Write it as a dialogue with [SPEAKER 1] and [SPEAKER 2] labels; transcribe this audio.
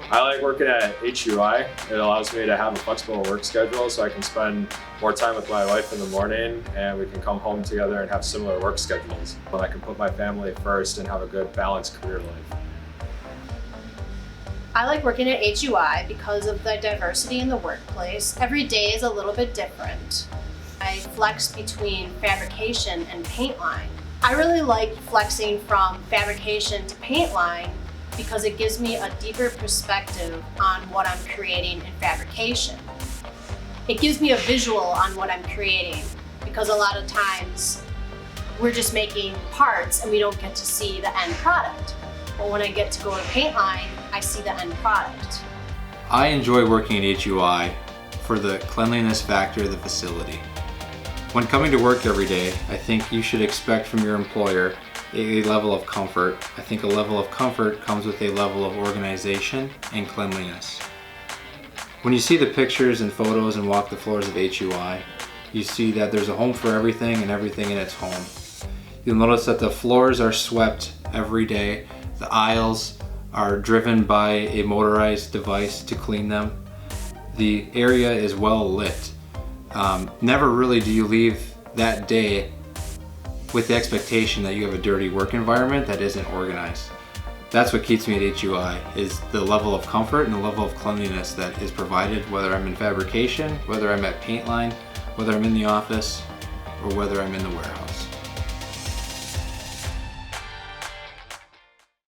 [SPEAKER 1] I like working at HUI. It allows me to have a flexible work schedule so I can spend more time with my wife in the morning and we can come home together and have similar work schedules. And I can put my family first and have a good balanced career life.
[SPEAKER 2] I like working at HUI because of the diversity in the workplace. Every day is a little bit different. I flex between fabrication and paint line. I really like flexing from fabrication to paint line because it gives me a deeper perspective on what I'm creating in fabrication. It gives me a visual on what I'm creating because a lot of times we're just making parts and we don't get to see the end product. But when I get to go to paint line, I see the end product.
[SPEAKER 3] I enjoy working at HUI for the cleanliness factor of the facility. When coming to work every day, I think you should expect from your employer a level of comfort. I think a level of comfort comes with a level of organization and cleanliness. When you see the pictures and photos and walk the floors of HUI, you see that there's a home for everything and everything in its home. You'll notice that the floors are swept every day. The aisles are driven by a motorized device to clean them. The area is well lit. Never really do you leave that day with the expectation that you have a dirty work environment that isn't organized. That's what keeps me at HUI, is the level of comfort and the level of cleanliness that is provided, whether I'm in fabrication, whether I'm at paint line, whether I'm in the office, or whether I'm in the warehouse.